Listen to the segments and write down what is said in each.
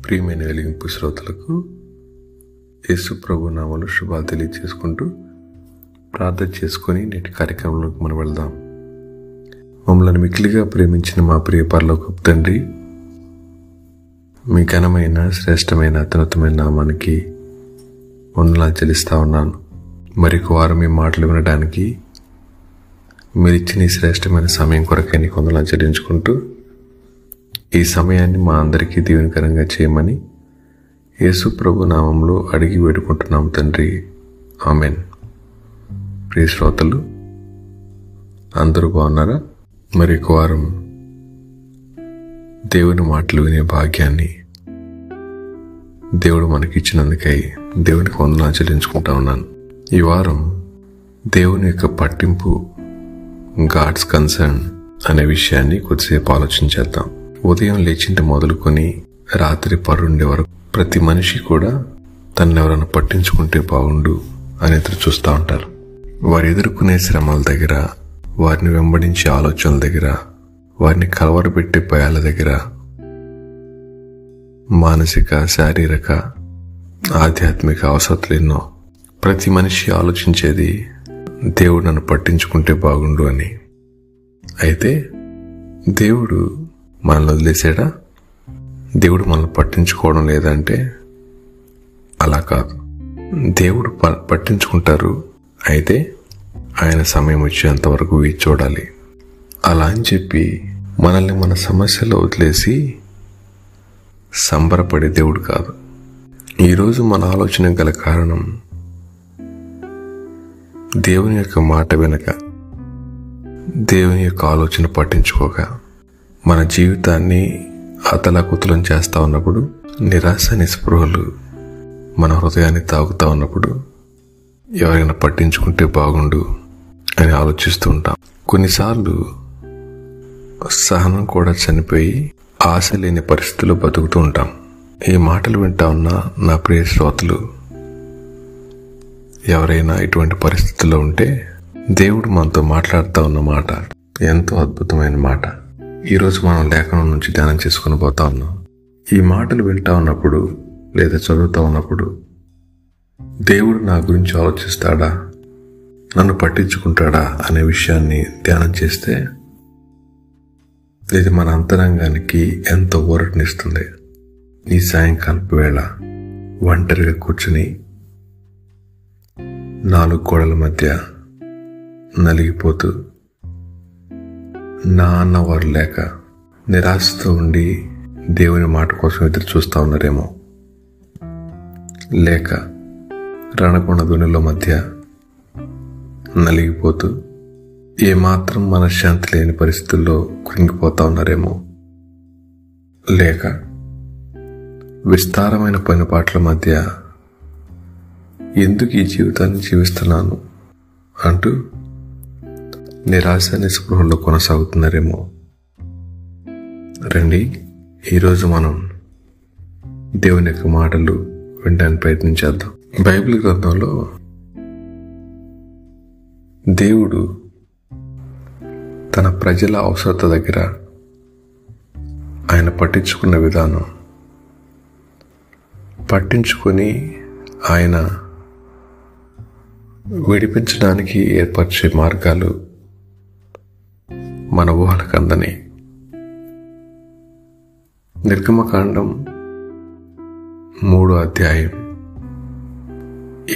ప్రియమైన వెలిగింపు శ్రోతలకు యేసు ప్రభు నామములో శుభాలు తెలియజేసుకుంటూ ప్రార్థన చేసుకొని నేటి కార్యక్రమంలోకి మనం వెళ్దాం. మమ్మల్ని మిక్కిలిగా ప్రేమించిన మా ప్రియ పరలోకపు తండ్రి, మీ ఘనమైన శ్రేష్టమైన అత్యున్నతమైన నామానికి వందనాలు చెల్లిస్తా ఉన్నాను. మరొక వారం మీ మాటలు వినడానికి మీరు ఇచ్చిన ఈ శ్రేష్టమైన సమయం కొరకే నీకు వందనాలు చెల్లించుకుంటూ ఈ సమయాన్ని మా అందరికీ దీవెనకరంగా చేయమని యేసు ప్రభు నామంలో అడిగి వేడుకుంటున్నాం తండ్రి, ఆమెన్. ప్రియ శ్రోతలు అందరూ బాగున్నారా? మరి ఒక వారం దేవుని మాటలు వినే భాగ్యాన్ని దేవుడు మనకిచ్చినందుకై దేవునికి వందనాలు చెల్లించుకుంటా ఉన్నాను. ఈ వారం దేవుని యొక్క పట్టింపు, గాడ్స్ కన్సర్న్ అనే విషయాన్ని కొద్దిసేపు ఆలోచించేద్దాం. ఉదయం లేచింటి మొదలుకొని రాత్రి పరుండే వరకు ప్రతి మనిషి కూడా తనెవరైనా పట్టించుకుంటే బాగుండు అని ఎదురు చూస్తూ ఉంటారు. వారు ఎదుర్కొనే శ్రమల దగ్గర, వారిని వెంబడించే ఆలోచనల దగ్గర, వారిని కలవరపెట్టే భయాల దగ్గర, మానసిక, శారీరక, ఆధ్యాత్మిక అవసరాలు ఎన్నో. ప్రతి మనిషి ఆలోచించేది దేవుడు నన్ను పట్టించుకుంటే బాగుండు అని. అయితే దేవుడు మనల్ని వదిలేసాడా? దేవుడు మనల్ని పట్టించుకోవడం లేదంటే అలా కాదు. దేవుడు పట్టించుకుంటారు, అయితే ఆయన సమయం వచ్చేంత వరకు వేచి చూడాలి. అలా అని చెప్పి మనల్ని మన సమస్యలో వదిలేసి సంబరపడే దేవుడు కాదు. ఈరోజు మన ఆలోచన గల కారణం దేవుని యొక్క మాట వెనక, దేవుని యొక్క ఆలోచన పట్టించుకోక మన జీవితాన్ని అతలాకుతలం చేస్తూ ఉన్నప్పుడు, నిరాశ నిస్పృహలు మన హృదయాన్ని తాగుతూ ఉన్నప్పుడు ఎవరైనా పట్టించుకుంటే బాగుండు అని ఆలోచిస్తూ ఉంటాం. కొన్నిసార్లు సహనం కూడా చనిపోయి ఆశ లేని పరిస్థితుల్లో బతుకుతూ ఉంటాం. ఈ మాటలు వింటా ఉన్న నా ప్రియ శ్రోతలు ఎవరైనా ఇటువంటి పరిస్థితుల్లో ఉంటే దేవుడు మనతో మాట్లాడుతూ ఉన్న మాట ఎంతో అద్భుతమైన మాట. ఈరోజు మనం లేఖనం నుంచి ధ్యానం చేసుకుని పోతా ఉన్నాం. ఈ మాటలు వింటా ఉన్నప్పుడు లేదా చదువుతూ ఉన్నప్పుడు దేవుడు నా గురించి ఆలోచిస్తాడా, నన్ను పట్టించుకుంటాడా అనే విషయాన్ని ధ్యానం చేస్తే ఇది మన అంతరంగానికి ఎంతో ఊరటనిస్తుంది. ఈ సాయంకాలపు వేళ ఒంటరిగా కూర్చుని 4 గోడల మధ్య నలిగిపోతూ, నా అన్నవారు లేక నిరాశతో ఉండి దేవుని మాట కోసం ఎదురు చూస్తూ ఉన్నారేమో, లేక రణకొండ ధ్వనిలో మధ్య నలిగిపోతూ ఏమాత్రం మనశ్శాంతి లేని పరిస్థితుల్లో కృంగిపోతా ఉన్నారేమో, లేక విస్తారమైన పనిపాట్ల మధ్య ఎందుకు ఈ జీవితాన్ని జీవిస్తున్నాను అంటూ నిరాశ నిస్పృహల్లో కొనసాగుతున్నారేమో. రండి, ఈరోజు మనం దేవుని యొక్క మాటలు వినడానికి ప్రయత్నించేద్దాం. బైబిల్ గ్రంథంలో దేవుడు తన ప్రజల అవసరత దగ్గర ఆయన పట్టించుకున్న విధానం, పట్టించుకొని ఆయన విడిపించడానికి ఏర్పరిచే మార్గాలు మన ఊహలకు అందని. నిర్గమకాండం 3వ అధ్యాయం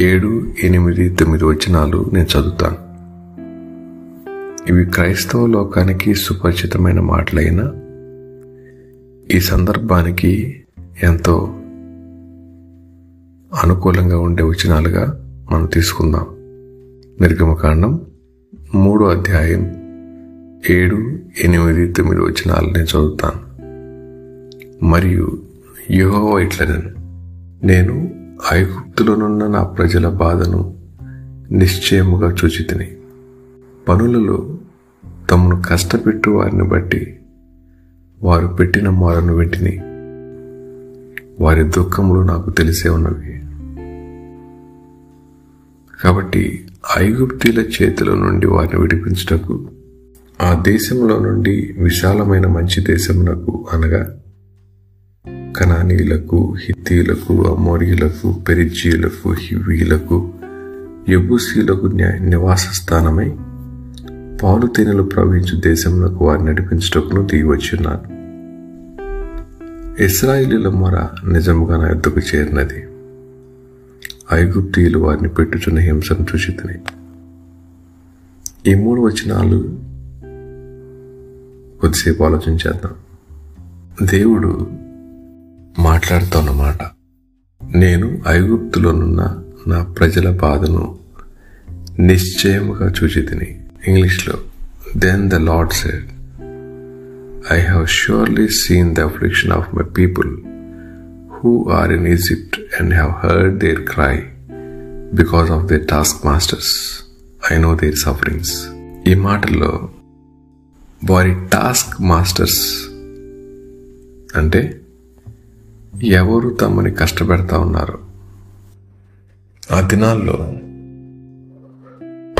7, 8, 9 వచనాలు నేను చదువుతాను. ఇవి క్రైస్తవ లోకానికి సుపరిచితమైన మాటలైన ఈ సందర్భానికి ఎంతో అనుకూలంగా ఉండే వచనాలుగా మనం తీసుకుందాం. నిర్గమకాండం 3వ అధ్యాయం 7, 8, 9 వచనాలు నేను చదువుతాను. మరియు యెహోవా ఇట్లనెను, నేను ఐగుప్తులోనున్న నా ప్రజల బాధను నిశ్చయముగా చూచితిని. పనులలో తమను కష్టపెట్టు వారిని బట్టి వారు పెట్టిన మొరను వింటిని. వారి దుఃఖములు నాకు తెలిసే ఉన్నవి. కాబట్టి ఐగుప్తీల చేతిలో నుండి వారిని విడిపించుటకు, ఆ దేశంలో నుండి విశాలమైన మంచి దేశమునకు అనగా కనానీయులకు, హిత్తీయులకు, అమోరీయులకు, పెరిజ్జీయులకు, హివ్వీయులకు, యెబూసీయులకు నివాస స్థానమై పాలు తేనెలు ప్రవహించు దేశంలోకి వారిని నడిపించుటకును దిగివచ్చున్నాను. ఇశ్రాయేలీయుల మొర నిజముగా నా యొద్దకు చేరినది. ఐగుప్తీయులు వారిని పెట్టుచున్న హింసను చూచితిని. ఈ 3 వచనాలు కొద్దిసేపు ఆలోచించేద్దాం. దేవుడు మాట్లాడుతున్నమాట, నేను ఐగుప్తులోనున్న నా ప్రజల బాధను నిశ్చయముగా చూచితిని. ఇంగ్లీష్లో, then the Lord said, I have surely seen the affliction of my people who are in Egypt and have heard their cry because of their taskmasters. I know their sufferings. ఈ మాటల్లో వారి టాస్క్ మాస్టర్స్ అంటే ఎవరు తమని కష్టపెడతా ఉన్నారు. ఆ దినాల్లో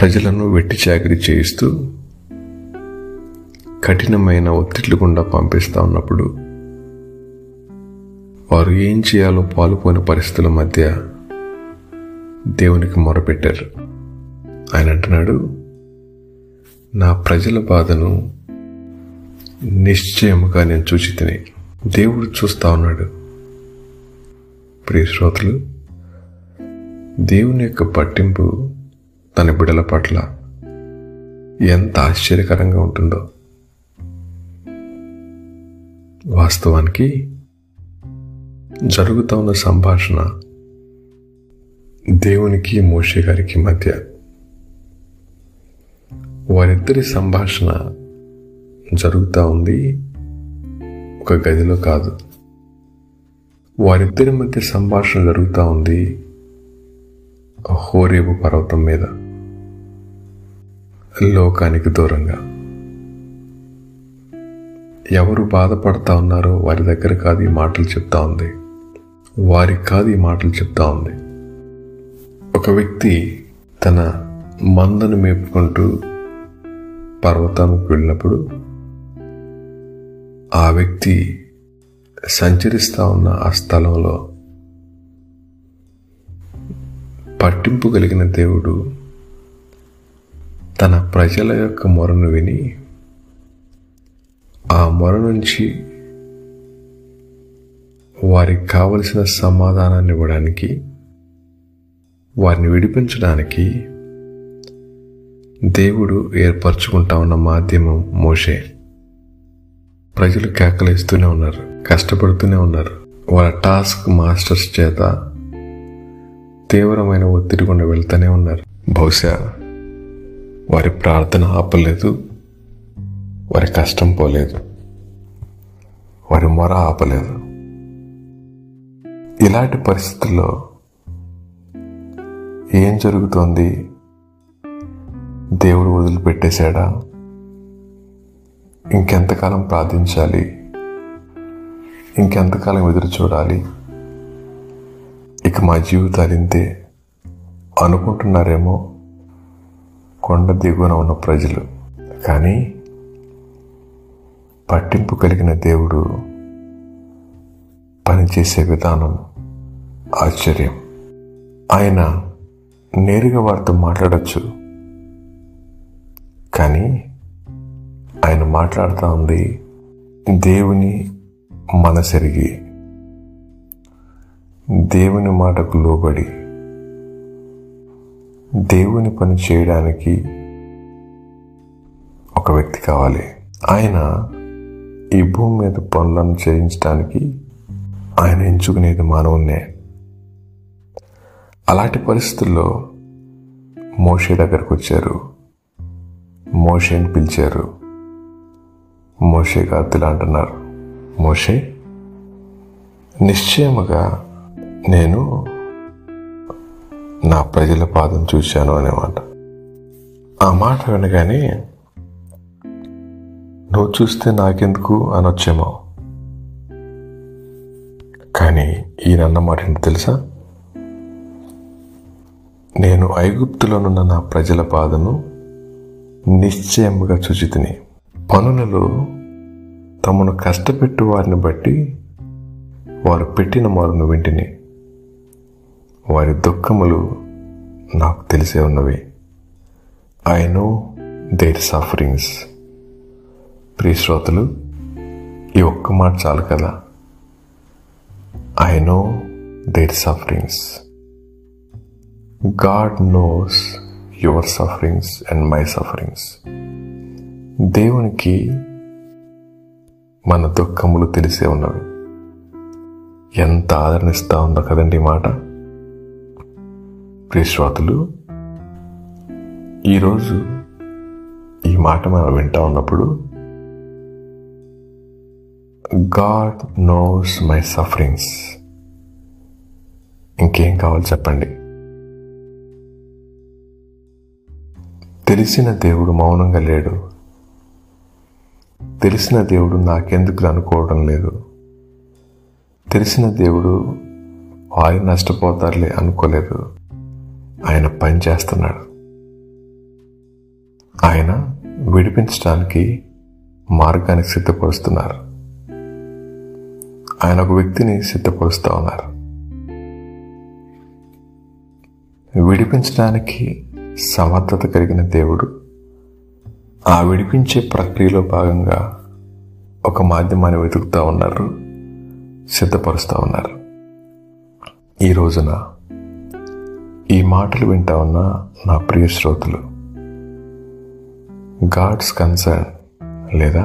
ప్రజలను వెట్టి చాకిరీ చేయిస్తూ కఠినమైన ఒత్తిళ్లు గుండా పంపిస్తూ ఉన్నప్పుడు వారు ఏం చేయాలో పాలుపోయిన పరిస్థితుల మధ్య దేవునికి మొరపెట్టారు. ఆయన అంటున్నాడు, నా ప్రజల బాధను నిశ్చయముగా నేను చూచితిని. దేవుడు చూస్తా ఉన్నాడు. ప్రియ శ్రోతలు, దేవుని యొక్క పట్టింపు తన బిడ్డల పట్ల ఎంత ఆశ్చర్యకరంగా ఉంటుందో. వాస్తవానికి జరుగుతూ ఉన్న సంభాషణ దేవునికి మోషే గారికి మధ్య. వారిద్దరి సంభాషణ జరుగుతూ ఉంది ఒక గదిలో కాదు. వారిద్దరి మధ్య సంభాషణ జరుగుతూ ఉంది హోరేబు పర్వతం మీద, లోకానికి దూరంగా. ఎవరు బాధపడతా ఉన్నారో వారి దగ్గర కాదు ఈ మాటలు చెప్తా ఉంది, వారికి కాదు ఈ మాటలు చెప్తా ఉంది. ఒక వ్యక్తి తన మందను మేపుకుంటూ పర్వతానికి వెళ్ళినప్పుడు ఆ వ్యక్తి సంచరిస్తూ ఉన్న ఆ స్థలంలో పట్టింపు కలిగిన దేవుడు తన ప్రజల యొక్క మొరను విని ఆ మొర నుంచి వారికి కావలసిన సమాధానాన్ని ఇవ్వడానికి, వారిని విడిపించడానికి దేవుడు ఏర్పరచుకుంటా ఉన్న మాధ్యమం మోషే. ప్రజలు కేకలేస్తూనే ఉన్నారు, కష్టపడుతూనే ఉన్నారు. వాళ్ళ టాస్క్ మాస్టర్స్ చేత తీవ్రమైన ఒత్తిడి గుండా వెళ్తూనే ఉన్నారు. బహుశా వారి ప్రార్థన ఆపలేదు, వారి కష్టం పోలేదు, వారి మొర ఆపలేదు. ఇలాంటి పరిస్థితుల్లో ఏం జరుగుతోంది? దేవుడు వదిలిపెట్టేశాడా? ఇంకెంతకాలం ప్రార్థించాలి? ఇంకెంతకాలం ఎదురు చూడాలి? ఇక మా జీవితాలు ఇంతే అనుకుంటున్నారేమో కొండ దిగువన ఉన్న ప్రజలు. కానీ పట్టింపు కలిగిన దేవుడు పనిచేసే విధానం ఆశ్చర్యం. ఆయన నేరుగా వారితో మాట్లాడచ్చు, కానీ ఆయన మాట్లాడుతూ ఉంది దేవుని మనసెరిగి, దేవుని మాటకు లోబడి, దేవుని పని చేయడానికి ఒక వ్యక్తి కావాలి. ఆయన ఈ భూమి మీద పనులను చేయించడానికి ఆయన ఎంచుకునేది మానవున్నే. అలాంటి పరిస్థితుల్లో మోషే దగ్గరకు వచ్చారు, మోషేని పిలిచారు. మోషే గాతులు అంటున్నారు, మోషే, నిశ్చయముగా నేను నా ప్రజల పాదం చూశాను అనేమాట. ఆ మాట వినగానే నువ్వు చూస్తే నాకెందుకు అనొచ్చేమో, కానీ ఈయన మాట ఏంటి తెలుసా? నేను ఐగుప్తులోనున్న నా ప్రజల బాధను నిశ్చయముగా చూచితిని. పనులలో తమను కష్టపెట్టు వారిని బట్టి వారు పెట్టిన మొరను వింటిని. వారి దుఃఖములు నాకు తెలిసే ఉన్నవి. I know their sufferings. ప్రియ శ్రోతలు, ఈ ఒక్క మాట చాలు కదా. I know their sufferings. God knows your sufferings and my sufferings. దేవునికి మన దుఃఖములు తెలిసే ఉన్నవి. ఎంత ఆదరణిస్తా ఉందో కదండి ఈ మాట. ప్రియ శ్రోతలు, ఈరోజు ఈ మాట మనం వింటా ఉన్నప్పుడు గాడ్ నోస్ మై సఫరింగ్స్. ఇంకేం కావాలి చెప్పండి? తెలిసిన దేవుడు మౌనంగా లేడు. తెలిసిన దేవుడు నాకెందుకు అనుకోవడం లేదు. తెలిసిన దేవుడు వారు నష్టపోతారులే అనుకోలేదు. ఆయన పని చేస్తున్నాడు. ఆయన విడిపించడానికి మార్గాన్ని సిద్ధపరుస్తున్నారు. ఆయన ఒక వ్యక్తిని సిద్ధపరుస్తూ ఉన్నారు. విడిపించడానికి సమర్థత కలిగిన దేవుడు ఆ విడిపించే ప్రక్రియలో భాగంగా ఒక మాధ్యమాన్ని వెతుకుతూ ఉన్నారు, సిద్ధపరుస్తూ ఉన్నారు. ఈ రోజున ఈ మాటలు వింటా ఉన్న నా ప్రియ శ్రోతలు, గాడ్స్ కన్సర్న్ లేదా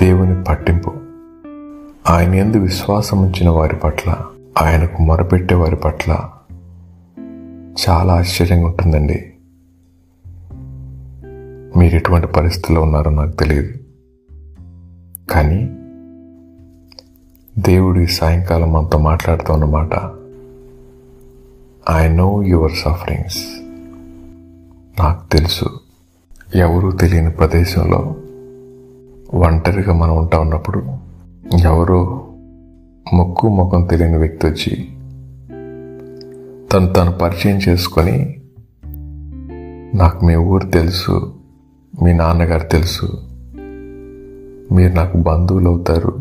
దేవుని పట్టింపు, ఆయన యందు విశ్వాసం ఉంచిన వారి పట్ల, ఆయనకు మొరపెట్టే వారి పట్ల చాలా ఆశ్చర్యంగా ఉంటుందండి. మీరు ఎటువంటి పరిస్థితుల్లో ఉన్నారో నాకు తెలియదు, కానీ దేవుడు ఈ సాయంకాలం మనతో మాట్లాడుతూ ఉన్నమాట, ఐ నో యువర్ సఫరింగ్స్. నాకు తెలుసు. ఎవరూ తెలియని ప్రదేశంలో ఒంటరిగా మనం ఉంటా ఉన్నప్పుడు ఎవరో ముక్కు ముఖం తెలియని వ్యక్తి వచ్చి తను పరిచయం చేసుకొని, నాకు మీ ఊరు తెలుసు, మీ నాన్నగారు తెలుసు, మీరు నాకు బంధువులు అవుతారు,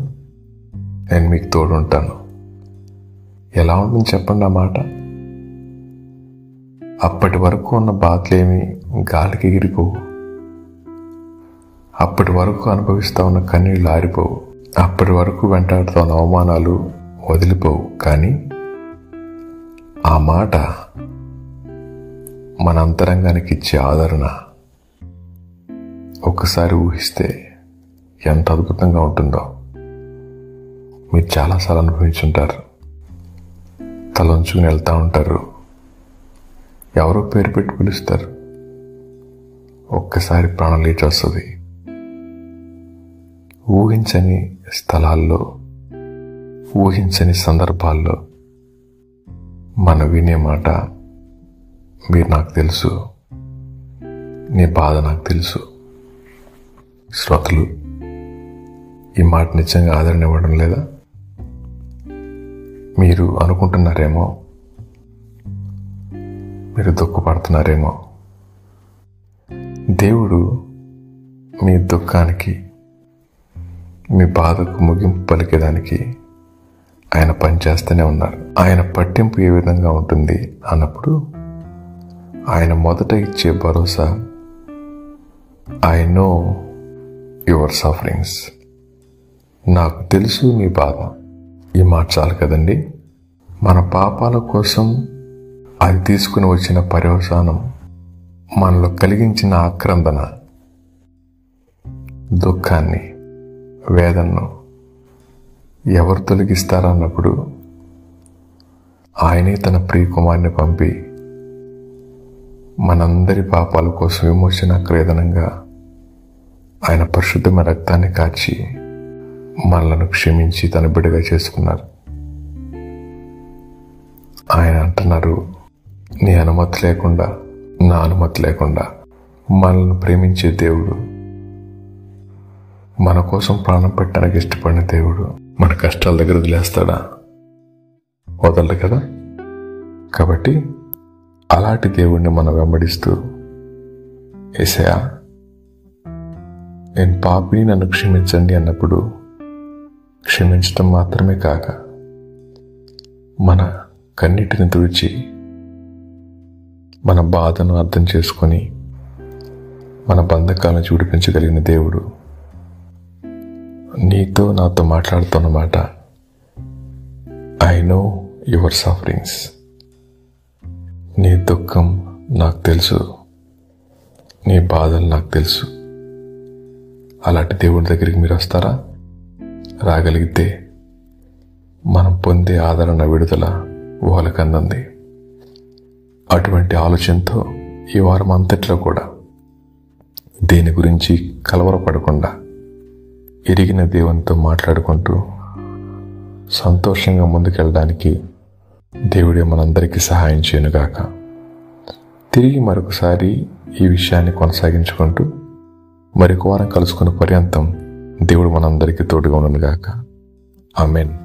నేను మీకు తోడుంటాను. ఎలా ఉంటుంది చెప్పండి ఆ మాట? అప్పటి వరకు ఉన్న బాధలేమి గాలికి ఎగిరిపోవు. అప్పటి వరకు అనుభవిస్తూ ఉన్న కన్నీళ్ళు ఆరిపోవు. అప్పటి వరకు వెంటాడుతూ ఉన్న అవమానాలు వదిలిపోవు. కానీ ఆ మాట మన అంతరంగానికి ఇచ్చే ఆదరణ ఒక్కసారి ఊహిస్తే ఎంత అద్భుతంగా ఉంటుందో మీరు చాలాసార్లు అనుభవించుంటారు. తలంచుకుని వెళ్తూ ఉంటారు, ఎవరో పేరు పెట్టి పిలుస్తారు, ఒక్కసారి ప్రాణం లేచి వస్తుంది. ఊహించని స్థలాల్లో, ఊహించని సందర్భాల్లో మనం వినే మాట, మీరు నాకు తెలుసు, నీ బాధ నాకు తెలుసు. శ్రోతలు, ఈ మాట నిజంగా ఆదరణ ఇవ్వడం లేదా? మీరు అనుకుంటున్నారేమో, మీరు దుఃఖపడుతున్నారేమో. దేవుడు మీ దుఃఖానికి, మీ బాధకు ముగింపు పలికేదానికి ఆయన పనిచేస్తూనే ఉన్నారు. ఆయన పట్టింపు ఏ విధంగా ఉంటుంది అన్నప్పుడు ఆయన మొదట ఇచ్చే భరోసా, ఐ నో యువర్ సఫరింగ్స్. నాకు తెలుసు మీ బాధ. ఈ మాట చాలు కదండి. మన పాపాల కోసం అది తీసుకుని వచ్చిన పర్యవసానం, మనలో కలిగించిన ఆక్రందన, దుఃఖాన్ని, వేదనను ఎవరు తొలగిస్తారన్నప్పుడు ఆయనే తన ప్రియకుమారుని పంపి మనందరి పాపాల కోసం విమోచన క్రేదనంగా ఆయన పరిశుద్ధమైన రక్తాన్ని కాచి మనలను క్షమించి తన బిడ్డగా చేసుకున్నారు. ఆయన అంటున్నారు, నీ అనుమతి లేకుండా, నా అనుమతి లేకుండా మనల్ని ప్రేమించే దేవుడు, మన కోసం ప్రాణం పెట్టడానికి ఇష్టపడిన దేవుడు మన కష్టాల దగ్గర వదిలేస్తాడా? వదలడు కదా. కాబట్టి అలాంటి దేవుడిని మనం వెంబడిస్తూ, యేసయ్యా నేను పాపిని, నన్ను క్షమించండి అన్నప్పుడు క్షమించటం మాత్రమే కాక మన కన్నిటిని తుడిచి మన బాధను అర్థం చేసుకొని మన బంధకాలను చూడిపించగలిగిన దేవుడు నీతో నాతో మాట్లాడుతున్నమాట. I know your sufferings. నీ దుఃఖం నాకు తెలుసు, నీ బాధలు నాకు తెలుసు. అలాంటి దేవుడి దగ్గరికి మీరు వస్తారా? రాగలిగితే మనం పొందే ఆదరణ, విడుదల ఊహలకందంది. అటువంటి ఆలోచనతో ఈ వారం అంతట్లో కూడా దేని గురించి కలవరపడకుండా ఎరిగిన దేవునితో మాట్లాడుకుంటూ సంతోషంగా ముందుకెళ్ళడానికి దేవుడే మనందరికీ సహాయం చేయనుగాక. తిరిగి మరొకసారి ఈ విషయాన్ని కొనసాగించుకుంటూ మరొక వారం కలుసుకున్న పర్యంతం దేవుడు మనందరికీ తోడుగా ఉండనుగాక. ఆమేన్.